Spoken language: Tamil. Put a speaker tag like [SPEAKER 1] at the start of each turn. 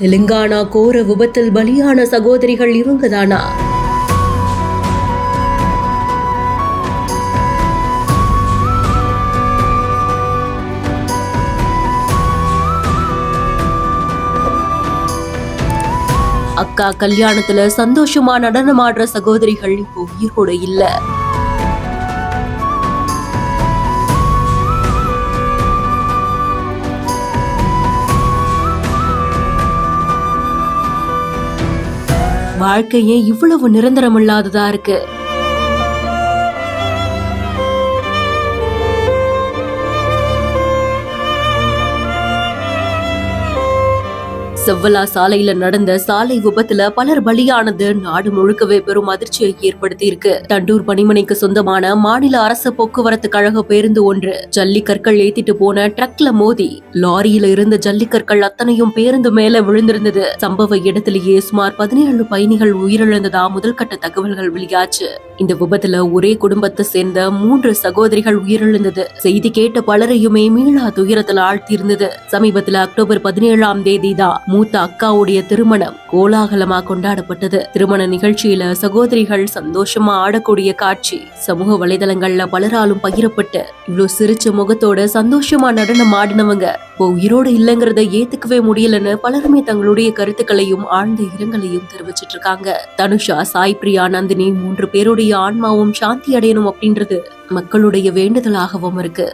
[SPEAKER 1] தெலுங்கானா கோர விபத்தில் பலியான சகோதரிகள் இவங்கதானா? அக்கா கல்யாணத்துல சந்தோஷமா நடனமாடுற சகோதரிகள் இப்போ உயிரோட இல்ல. வாழ்க்கையே இவ்வளவு நிரந்தரமில்லாததா இருக்கு. செவ்வலா சாலையில நடந்த சாலை விபத்துல பலர் பலியானது நாடு முழுக்கவே பெரும் அதிர்ச்சியை ஏற்படுத்தி இருக்கு. தண்டூர் பணிமனைக்கு சொந்தமான மாநில அரசு போக்குவரத்து கழக பேருந்து ஒன்று ஜல்லிக்கற்கள் ஏத்திட்டு போன ட்ரக்ல மோதி லாரியில இருந்த ஜல்லிக்கற்கள் அத்தனையும் பேருந்து மேல விழுந்திருந்தது. சம்பவ இடத்திலேயே சுமார் 17 பயணிகள் உயிரிழந்ததா முதல்கட்ட தகவல்கள் வெளியாச்சு. இந்த விபத்துல ஒரே குடும்பத்தை சேர்ந்த 3 சகோதரிகள் உயிரிழந்தது செய்தி கேட்ட பலரையுமே மீளா துயரத்தில் ஆழ்த்தியிருந்தது. சமீபத்துல அக்டோபர் 17ஆம் தேதி தான் மூத்த அக்காவுடைய திருமணம் கோலாகலமா கொண்டாடப்பட்டது. திருமண நிகழ்ச்சியில சகோதரிகள் சந்தோஷமா ஆடக்கூடிய காட்சி சமூக வலைதளங்கள்ல பலராலும் பகிரப்பட்டு இவ்வளவு சிரிச்ச முகத்தோட சந்தோஷமா நடனம் ஆடினவங்க இப்போ உயிரோடு இல்லைங்கிறத ஏத்துக்கவே முடியலன்னு பலருமே தங்களுடைய கருத்துக்களையும் ஆழ்ந்த இரங்கலையும் தெரிவிச்சிட்டு இருக்காங்க. தனுஷா, சாய் பிரியா, நந்தினி 3 பேருடைய ஆன்மாவும் சாந்தி அடையணும் அப்படின்றது மக்களுடைய வேண்டுதலாகவும் இருக்கு.